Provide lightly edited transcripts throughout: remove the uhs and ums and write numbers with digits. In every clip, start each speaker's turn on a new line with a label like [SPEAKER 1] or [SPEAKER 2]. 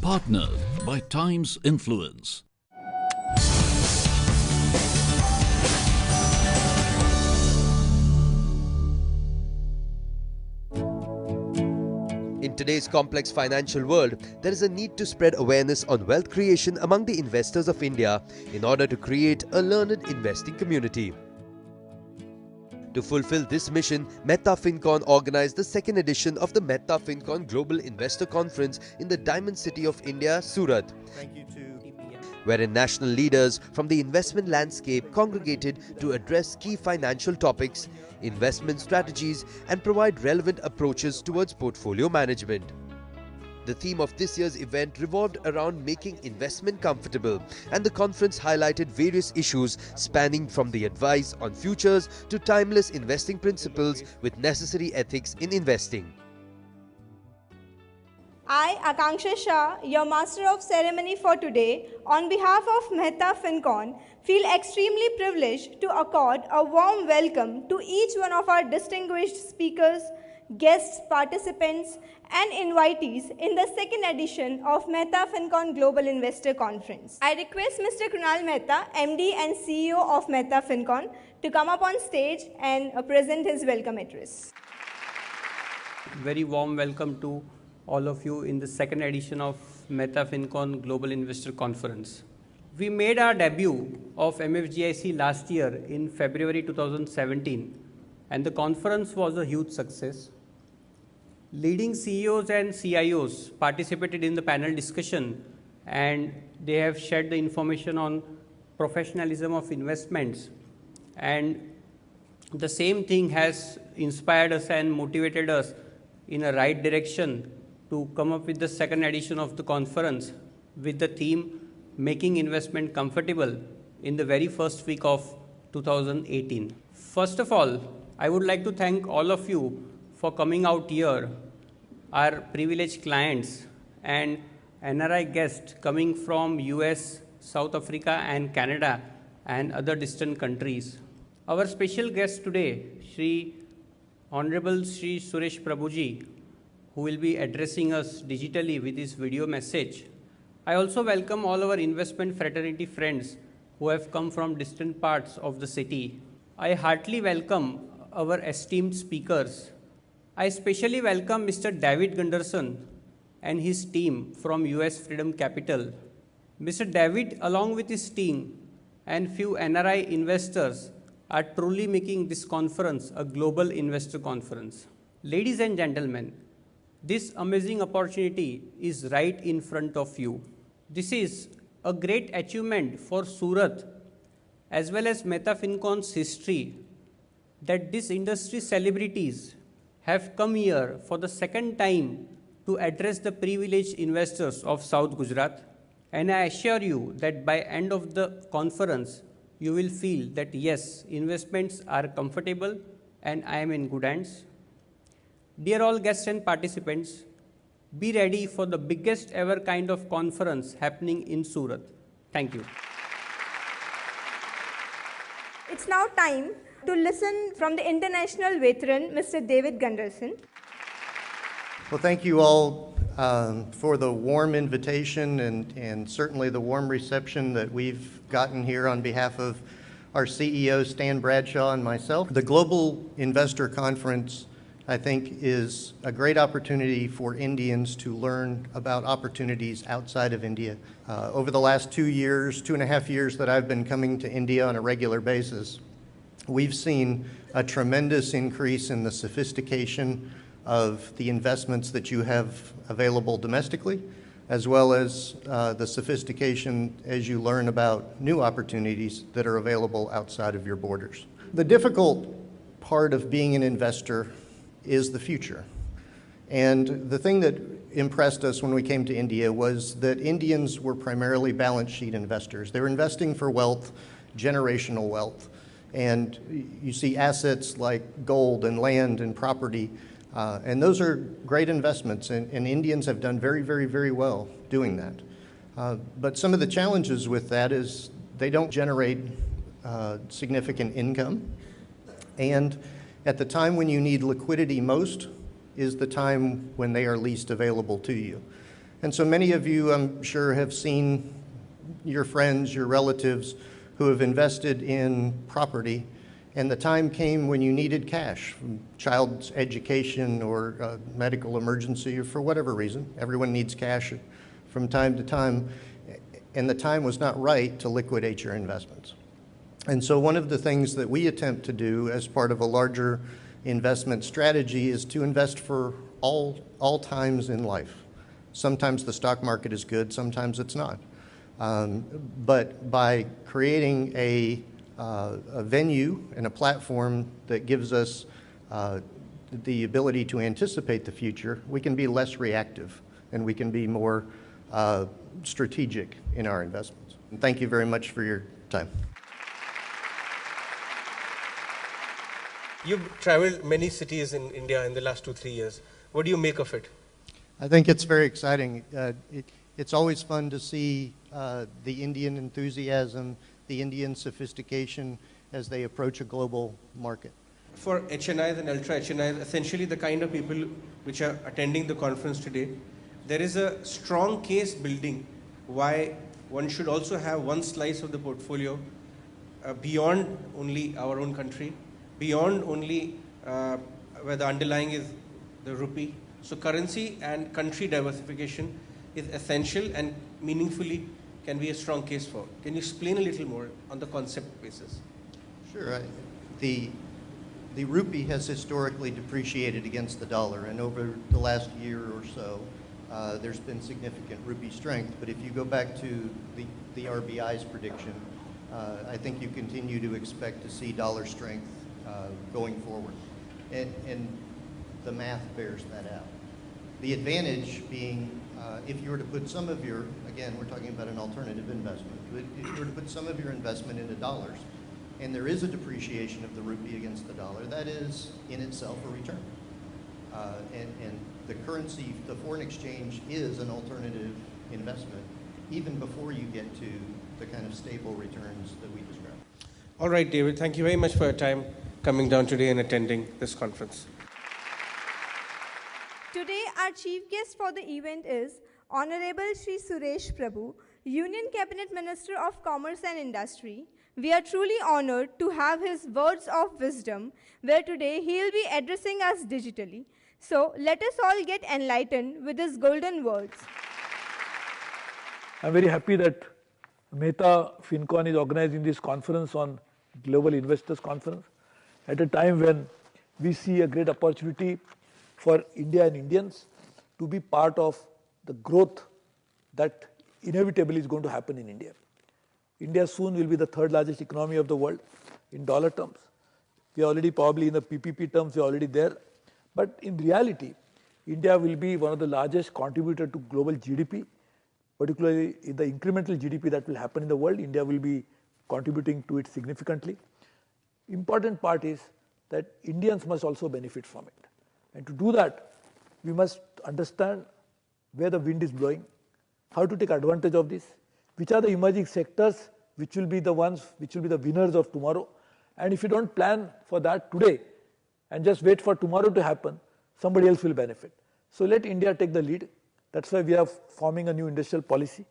[SPEAKER 1] Partnered by Times Influence.
[SPEAKER 2] In today's complex financial world, there is a need to spread awareness on wealth creation among the investors of India in order to create a learned investing community. To fulfill this mission, Mehta Fincon organized the second edition of the Mehta Fincon Global Investor Conference in the Diamond City of India, Surat, wherein national leaders from the investment landscape congregated to address key financial topics, investment strategies, and provide relevant approaches towards portfolio management. The theme of this year's event revolved around making investment comfortable, and the conference highlighted various issues spanning from the advice on futures to timeless investing principles with necessary ethics in investing.
[SPEAKER 3] I, Akanksha Shah, your Master of Ceremony for today, on behalf of Mehta Fincon, feel extremely privileged to accord a warm welcome to each one of our distinguished speakers, guests, participants, and invitees in the second edition of Mehta Fincon Global Investor Conference. I request Mr. Kunal Mehta, MD and CEO of Mehta Fincon, to come up on stage and present his welcome address.
[SPEAKER 4] Very warm welcome to all of you in the second edition of Mehta Fincon Global Investor Conference. We made our debut of MFGIC last year in February 2017, and the conference was a huge success. Leading CEOs and CIOs participated in the panel discussion, and they have shared the information on professionalism of investments. And the same thing has inspired us and motivated us in a right direction to come up with the second edition of the conference with the theme Making Investment Comfortable in the very first week of 2018. First of all, I would like to thank all of you for coming out here, our privileged clients and NRI guests coming from US, South Africa and Canada and other distant countries. Our special guest today, Honorable Shri Suresh Prabhuji, who will be addressing us digitally with his video message. I also welcome all our investment fraternity friends who have come from distant parts of the city. I heartily welcome our esteemed speakers. I especially welcome Mr. David Gunderson and his team from US Freedom Capital. Mr. David, along with his team and few NRI investors, are truly making this conference a global investor conference. Ladies and gentlemen, this amazing opportunity is right in front of you. This is a great achievement for Surat as well as Mehta Fincon's history that these industry celebrities have come here for the second time to address the privileged investors of South Gujarat. And I assure you that by end of the conference, you will feel that yes, investments are comfortable and I am in good hands. Dear all guests and participants, be ready for the biggest ever kind of conference happening in Surat. Thank you.
[SPEAKER 3] It's now time to listen from the international veteran, Mr. David Gunderson.
[SPEAKER 5] Well, thank you all for the warm invitation and certainly the warm reception that we've gotten here on behalf of our CEO, Stan Bradshaw, and myself. The Global Investor Conference, I think, is a great opportunity for Indians to learn about opportunities outside of India. Over the last 2.5 years that I've been coming to India on a regular basis, we've seen a tremendous increase in the sophistication of the investments that you have available domestically, as well as the sophistication as you learn about new opportunities that are available outside of your borders. The difficult part of being an investor is the future. And the thing that impressed us when we came to India was that Indians were primarily balance sheet investors. They were investing for wealth, generational wealth. And you see assets like gold and land and property, and those are great investments, and Indians have done very, very, very well doing that. But some of the challenges with that is they don't generate significant income, and at the time when you need liquidity most is the time when they are least available to you. And so many of you, I'm sure, have seen your friends, your relatives who have invested in property, and the time came when you needed cash from child's education or a medical emergency or for whatever reason. Everyone needs cash from time to time, and the time was not right to liquidate your investments. And so one of the things that we attempt to do as part of a larger investment strategy is to invest for all times in life. Sometimes the stock market is good, sometimes it's not. But by creating a venue and a platform that gives us the ability to anticipate the future, we can be less reactive and we can be more strategic in our investments. And thank you very much for your time.
[SPEAKER 6] You've traveled many cities in India in the last 2-3 years. What do you make of it?
[SPEAKER 5] I think it's very exciting. It's always fun to see the Indian enthusiasm, the Indian sophistication as they approach a global market.
[SPEAKER 6] For HNIs and ultra HNIs, essentially the kind of people which are attending the conference today, there is a strong case building why one should also have one slice of the portfolio beyond only our own country, beyond only where the underlying is the rupee. So currency and country diversification is essential and meaningfully can be a strong case for. Can you explain a little more on the concept basis?
[SPEAKER 5] Sure. The rupee has historically depreciated against the dollar, and over the last year or so, there's been significant rupee strength. But if you go back to the RBI's prediction, I think you continue to expect to see dollar strength going forward. And the math bears that out. The advantage being, if you were to put some of your, again, we're talking about an alternative investment, but if you were to put some of your investment into dollars, and there is a depreciation of the rupee against the dollar, that is in itself a return. And the currency, the foreign exchange is an alternative investment, even before you get to the kind of stable returns that we described.
[SPEAKER 6] All right, David, thank you very much for your time coming down today and attending this conference.
[SPEAKER 3] Today, our chief guest for the event is Honorable Shri Suresh Prabhu, Union Cabinet Minister of Commerce and Industry. We are truly honored to have his words of wisdom, where today he will be addressing us digitally. So let us all get enlightened with his golden words.
[SPEAKER 7] I'm very happy that Mehta Fincon is organizing this conference on Global Investors Conference at a time when we see a great opportunity for India and Indians to be part of the growth that inevitably is going to happen in India. India soon will be the third largest economy of the world in dollar terms. We are already probably in the PPP terms, we are already there. But in reality, India will be one of the largest contributor to global GDP, particularly in the incremental GDP that will happen in the world. India will be contributing to it significantly. Important part is that Indians must also benefit from it. And to do that, we must understand where the wind is blowing, how to take advantage of this, which are the emerging sectors which will be the ones which will be the winners of tomorrow. And if you don't plan for that today and just wait for tomorrow to happen, somebody else will benefit. So let India take the lead. That's why we are forming a new industrial policy,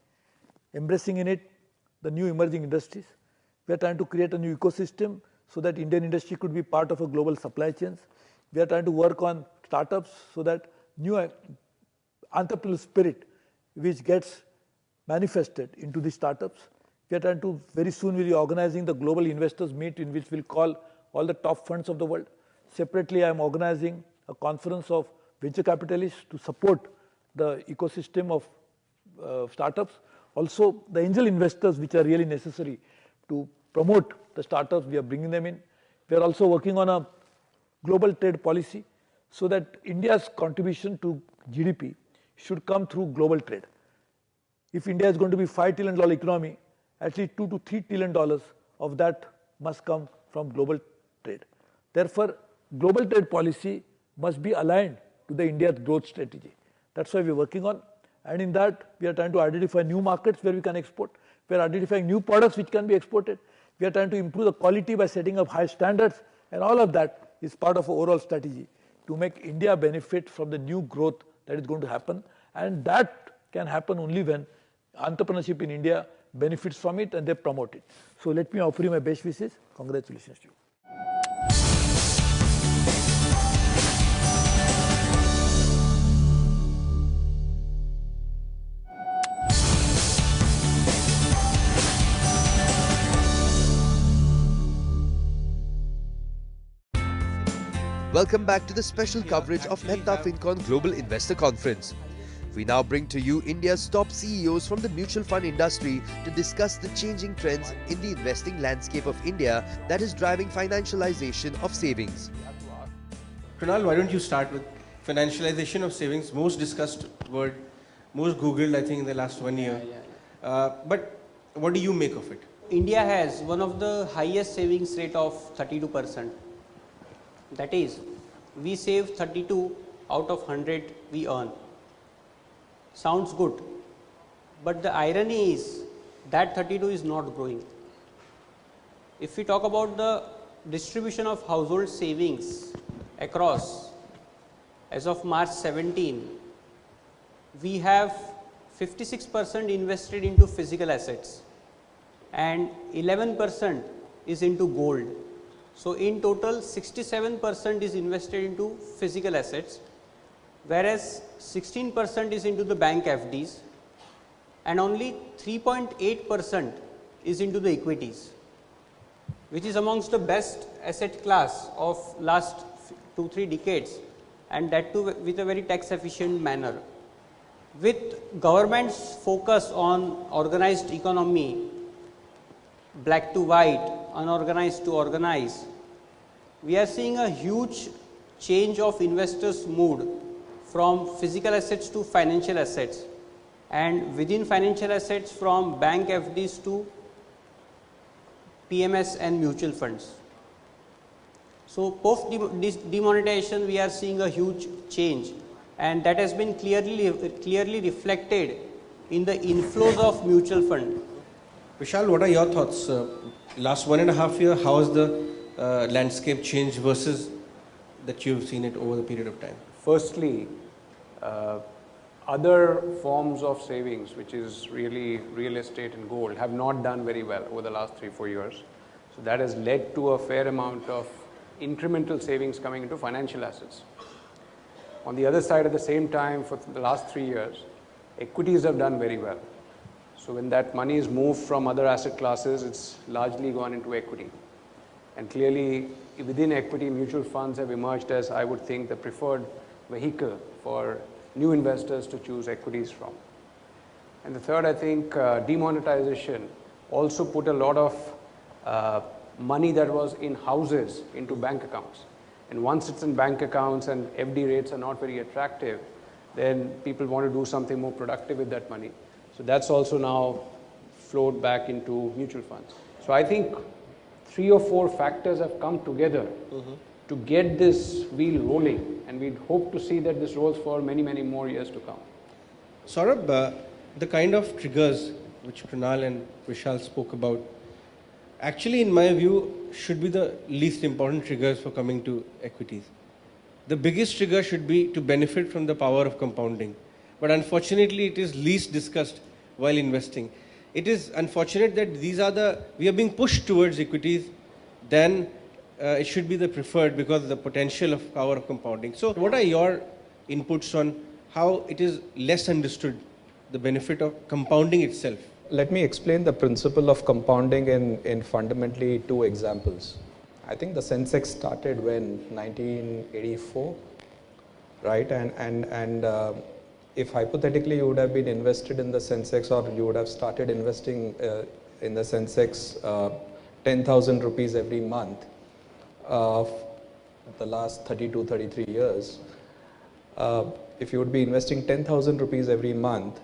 [SPEAKER 7] embracing in it the new emerging industries. We are trying to create a new ecosystem so that Indian industry could be part of a global supply chains. We are trying to work on startups so that new entrepreneurial spirit which gets manifested into the startups. We are trying to, very soon we'll be organizing the global investors meet in which we'll call all the top funds of the world. Separately, I am organizing a conference of venture capitalists to support the ecosystem of startups. Also, the angel investors which are really necessary to promote the startups, we are bringing them in. We are also working on a global trade policy so that India's contribution to GDP should come through global trade. If India is going to be $5 trillion economy, at least $2 to $3 trillion of that must come from global trade. Therefore, global trade policy must be aligned to the India's growth strategy. That's why we're working on. And in that, we are trying to identify new markets where we can export. We are identifying new products which can be exported. We are trying to improve the quality by setting up high standards. And all of that is part of our overall strategy to make India benefit from the new growth that is going to happen. And that can happen only when entrepreneurship in India benefits from it and they promote it. So let me offer you my best wishes. Congratulations to you.
[SPEAKER 2] Welcome back to the special coverage of Mehta Fincon Global Investor Conference. We now bring to you India's top CEOs from the mutual fund industry to discuss the changing trends in the investing landscape of India that is driving financialization of savings.
[SPEAKER 6] Kunal, why don't you start with financialization of savings, most discussed word, most Googled I think in the last 1 year. But what do you make of it?
[SPEAKER 4] India has one of the highest savings rate of 32%. That is, we save 32 out of 100 we earn. Sounds good, but the irony is that 32 is not growing. If we talk about the distribution of household savings across, as of March 17, we have 56% invested into physical assets and 11% is into gold. So in total 67% is invested into physical assets, whereas 16% is into the bank FDs and only 3.8% is into the equities, which is amongst the best asset class of last 2-3 decades, and that too with a very tax efficient manner. With government's focus on organized economy, black to white, unorganized to organized, we are seeing a huge change of investors' mood from physical assets to financial assets, and within financial assets from bank FDs to PMS and mutual funds. So post demonetization we are seeing a huge change, and that has been clearly reflected in the inflows of mutual fund.
[SPEAKER 6] Vishal, what are your thoughts? Last 1.5 years, how has the landscape changed versus that you've seen it over the period of time?
[SPEAKER 8] Firstly, other forms of savings, which is really real estate and gold, have not done very well over the last 3-4 years. So that has led to a fair amount of incremental savings coming into financial assets. On the other side, at the same time, for the last 3 years, equities have done very well. So when that money is moved from other asset classes, it's largely gone into equity. And clearly, within equity, mutual funds have emerged as, I would think, the preferred vehicle for new investors to choose equities from. And the third, I think, demonetization also put a lot of money that was in houses into bank accounts. And once it's in bank accounts and FD rates are not very attractive, then people want to do something more productive with that money. So that's also now flowed back into mutual funds. So I think 3 or 4 factors have come together to get this wheel rolling, and we hope to see that this rolls for many, many more years to come.
[SPEAKER 6] Saurabh, the kind of triggers which Kunal and Vishal spoke about, actually in my view should be the least important triggers for coming to equities. The biggest trigger should be to benefit from the power of compounding. But unfortunately it is least discussed while investing. It is unfortunate that we are being pushed towards equities, then it should be the preferred because of the potential of power of compounding. So what are your inputs on how it is less understood, the benefit of compounding itself?
[SPEAKER 9] Let me explain the principle of compounding in fundamentally 2 examples. I think the Sensex started when 1984, right? And if hypothetically you would have been invested in the Sensex, or you would have started investing in the Sensex 10,000 rupees every month the last 32-33 years, if you would be investing 10,000 rupees every month,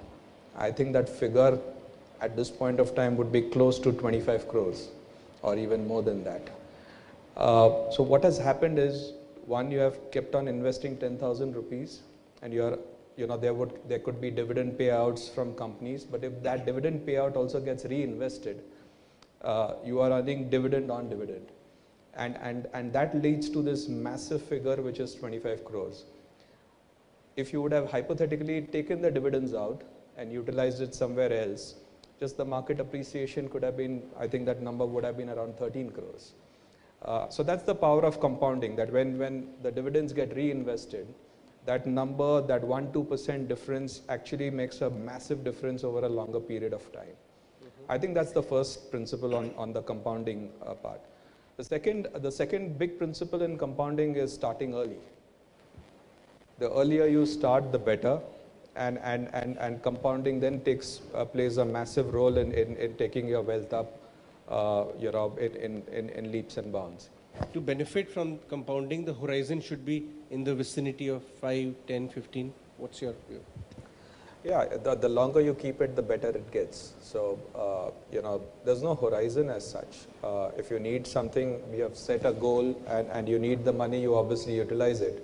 [SPEAKER 9] I think that figure at this point of time would be close to 25 crores or even more than that. So what has happened is, one, you have kept on investing 10,000 rupees and there could be dividend payouts from companies, but if that dividend payout also gets reinvested, you are earning dividend on dividend. And that leads to this massive figure, which is 25 crores. If you would have hypothetically taken the dividends out and utilized it somewhere else, just the market appreciation could have been, I think that number would have been around 13 crores. So that's the power of compounding, that when the dividends get reinvested, that number, that 1-2% difference actually makes a massive difference over a longer period of time. I think that's the first principle on the compounding part. The second big principle in compounding is starting early. The earlier you start, the better, and compounding then plays a massive role in taking your wealth up, in leaps and bounds.
[SPEAKER 6] To benefit from compounding, the horizon should be in the vicinity of 5, 10, 15. What's your view?
[SPEAKER 9] Yeah, the longer you keep it, the better it gets. So, there's no horizon as such. If you need something, you have set a goal and you need the money, you obviously utilize it.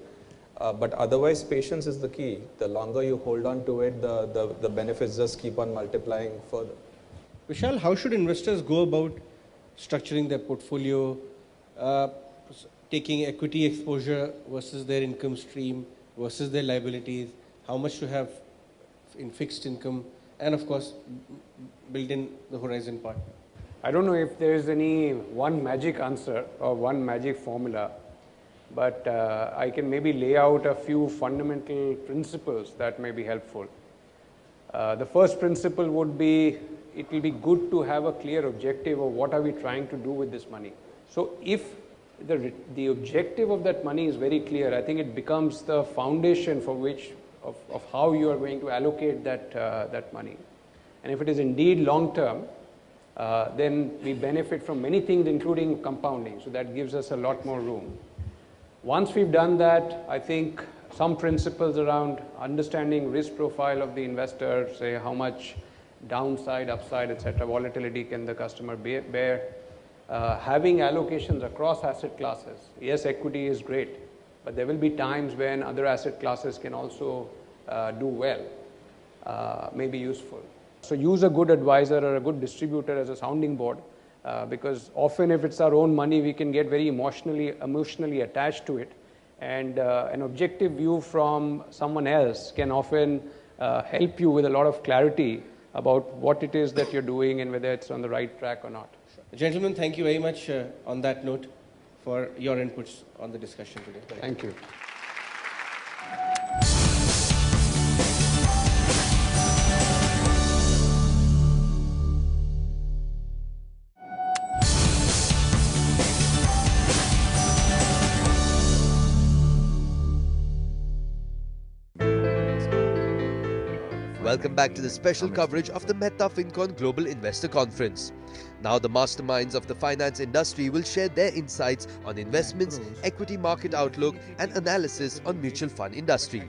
[SPEAKER 9] But otherwise, patience is the key. The longer you hold on to it, the benefits just keep on multiplying further.
[SPEAKER 6] Vishal, how should investors go about structuring their portfolio, taking equity exposure versus their income stream versus their liabilities, how much to have in fixed income, and of course, build in the horizon part?
[SPEAKER 8] I don't know if there is any one magic answer or one magic formula, but I can maybe lay out a few fundamental principles that may be helpful. The first principle would be, it will be good to have a clear objective of what are we trying to do with this money. So if the objective of that money is very clear, I think it becomes the foundation for which of how you are going to allocate that money. And if it is indeed long term, then we benefit from many things, including compounding. So that gives us a lot more room. Once we've done that, I think some principles around understanding risk profile of the investor, say how much downside, upside, etc., volatility can the customer bear, having allocations across asset classes. Yes, equity is great, but there will be times when other asset classes can also do well, may be useful. So use a good advisor or a good distributor as a sounding board, because often if it's our own money, we can get very emotionally attached to it. And an objective view from someone else can often help you with a lot of clarity about what it is that you're doing and whether it's on the right track or not.
[SPEAKER 6] Gentlemen, thank you very much on that note for your inputs on the discussion today.
[SPEAKER 8] Thank you.
[SPEAKER 2] Welcome back to the special coverage of the Mehta Fincon Global Investor Conference. Now the masterminds of the finance industry will share their insights on investments, equity market outlook and analysis on mutual fund industry.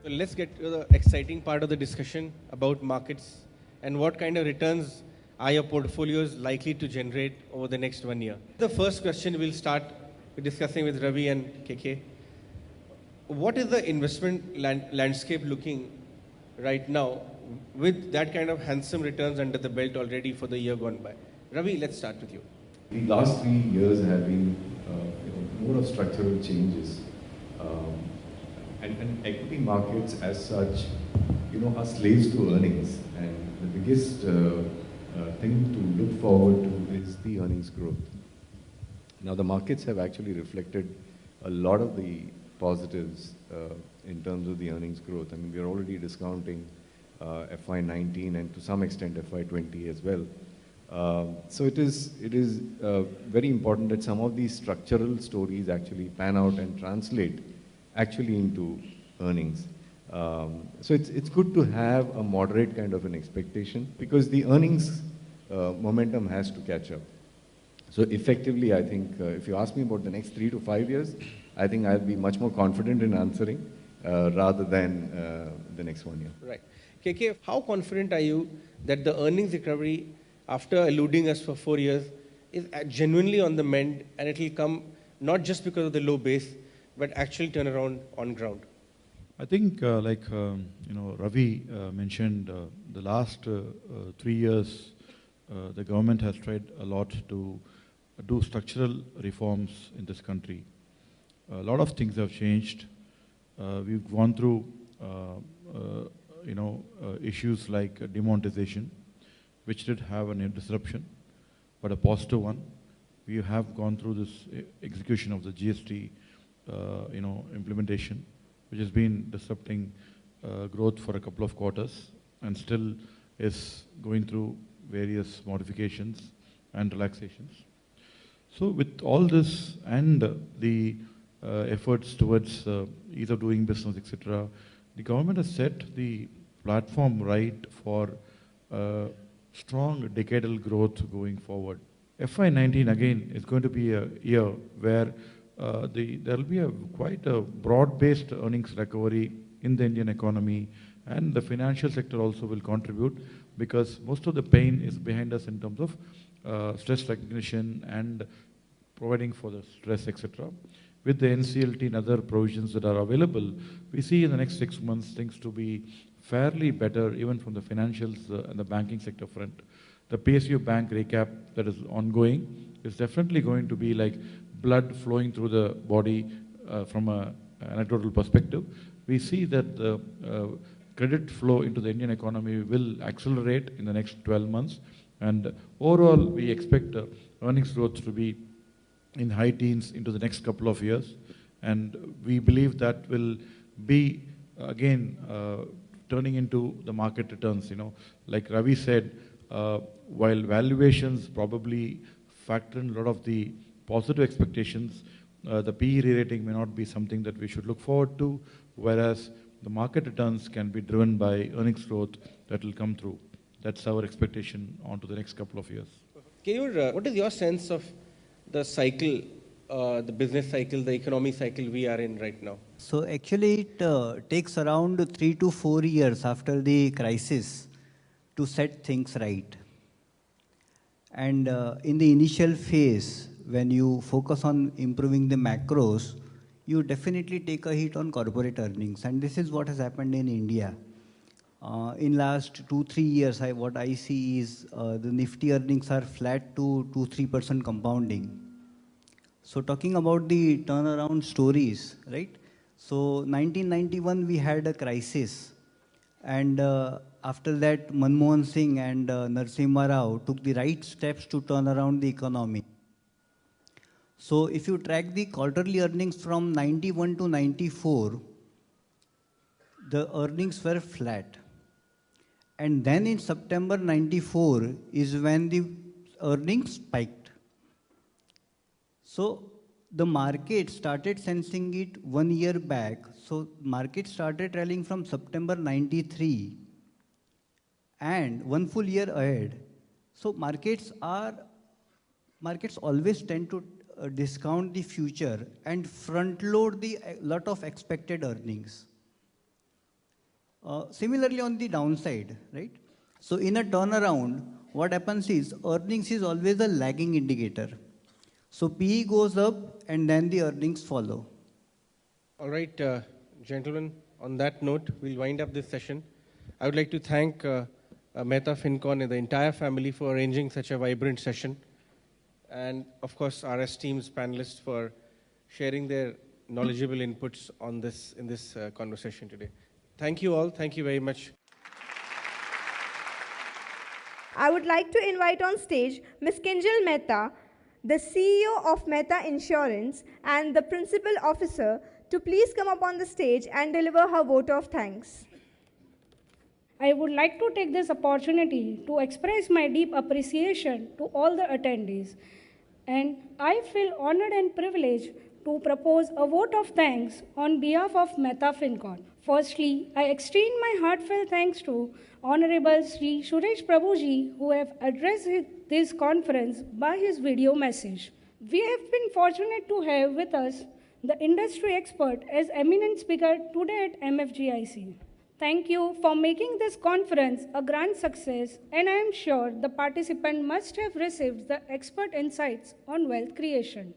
[SPEAKER 6] So let's get to the exciting part of the discussion about markets and what kind of returns are your portfolios likely to generate over the next 1 year. The first question we'll start with discussing with Ravi and KK. What is the investment landscape looking right now with that kind of handsome returns under the belt already for the year gone by? Ravi, let's start with you.
[SPEAKER 10] The last 3 years have been more of structural changes, and equity markets as such, are slaves to earnings, and the biggest thing to look forward to is the earnings growth. Now the markets have actually reflected a lot of the positives in terms of the earnings growth. I mean, we are already discounting FY19 and to some extent FY20 as well. So it is very important that some of these structural stories actually pan out and translate actually into earnings. So it's good to have a moderate kind of an expectation because the earnings momentum has to catch up. So effectively, I think if you ask me about the next 3 to 5 years, I think I'll be much more confident in answering rather than the next 1 year.
[SPEAKER 6] Right. KK, how confident are you that the earnings recovery, after eluding us for 4 years, is genuinely on the mend and it will come not just because of the low base, but actually turn around on ground?
[SPEAKER 11] I think Ravi mentioned the last 3 years, the government has tried a lot to do structural reforms in this country. A lot of things have changed. We've gone through issues like demonetization, which did have a disruption, but a positive one. We have gone through this execution of the GST, implementation, which has been disrupting growth for a couple of quarters and still is going through various modifications and relaxations. So with all this and the efforts towards ease of doing business, etc., the government has set the platform right for strong decadal growth going forward. FY19 again is going to be a year where there will be quite a broad-based earnings recovery in the Indian economy, and the financial sector also will contribute because most of the pain is behind us in terms of stress recognition and providing for the stress, etc. With the NCLT and other provisions that are available, we see in the next 6 months things to be fairly better even from the financials and the banking sector front. The PSU bank recap that is ongoing is definitely going to be like blood flowing through the body from an anecdotal perspective. We see that the credit flow into the Indian economy will accelerate in the next 12 months. And overall, we expect earnings growth to be in high teens into the next couple of years. And we believe that will be, again, turning into the market returns. Like Ravi said, while valuations probably factor in a lot of the positive expectations, the PE re-rating may not be something that we should look forward to, whereas the market returns can be driven by earnings growth that will come through. That's our expectation on to the next couple of years.
[SPEAKER 6] Keyur, what is your sense of the cycle, the business cycle, the economy cycle we are in right now?
[SPEAKER 12] So actually it takes around 3 to 4 years after the crisis to set things right. And in the initial phase, when you focus on improving the macros, you definitely take a hit on corporate earnings. And this is what has happened in India. In last 2-3 years, what I see is the Nifty earnings are flat to 2-3% compounding. So talking about the turnaround stories, right? So 1991, we had a crisis. And after that, Manmohan Singh and Narasimha Rao took the right steps to turn around the economy. So if you track the quarterly earnings from 91 to 94, the earnings were flat. And then in September 94 is when the earnings spiked. So the market started sensing it 1 year back. So market started rallying from September 93 and 1 full year ahead. So markets always tend to discount the future and front load the lot of expected earnings. Similarly on the downside, right? So in a turnaround, what happens is earnings is always a lagging indicator. So PE goes up and then the earnings follow.
[SPEAKER 6] All right, gentlemen, on that note, we'll wind up this session. I would like to thank Mehta Fincon and the entire family for arranging such a vibrant session. And of course, our esteemed panelists for sharing their knowledgeable inputs on this in this conversation today. Thank you all. Thank you very much.
[SPEAKER 3] I would like to invite on stage Ms. Kinjal Mehta, the CEO of Mehta Insurance and the Principal Officer, to please come up on the stage and deliver her vote of thanks.
[SPEAKER 13] I would like to take this opportunity to express my deep appreciation to all the attendees. And I feel honored and privileged to propose a vote of thanks on behalf of Mehta Fincon. Firstly, I extend my heartfelt thanks to Honorable Sri Suresh Prabhuji, who have addressed this conference by his video message. We have been fortunate to have with us the industry expert as eminent speaker today at MFGIC. Thank you for making this conference a grand success, and I am sure the participant must have received the expert insights on wealth creation.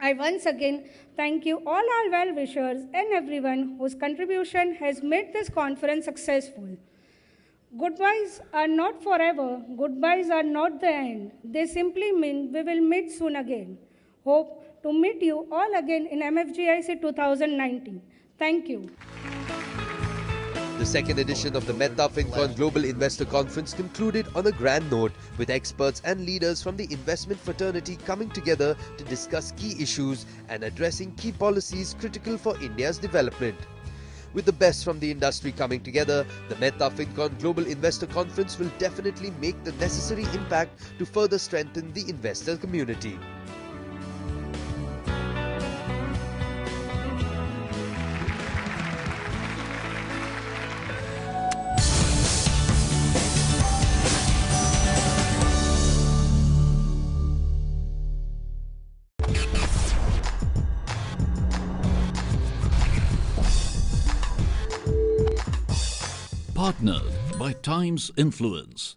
[SPEAKER 13] I once again thank you all our well-wishers and everyone whose contribution has made this conference successful. Goodbyes are not forever. Goodbyes are not the end. They simply mean we will meet soon again. Hope to meet you all again in MFGIC 2019. Thank you.
[SPEAKER 2] The second edition of the Mehta Fincon Global Investor Conference concluded on a grand note, with experts and leaders from the investment fraternity coming together to discuss key issues and addressing key policies critical for India's development. With the best from the industry coming together, the Mehta Fincon Global Investor Conference will definitely make the necessary impact to further strengthen the investor community.
[SPEAKER 1] Partnered by Times Influence.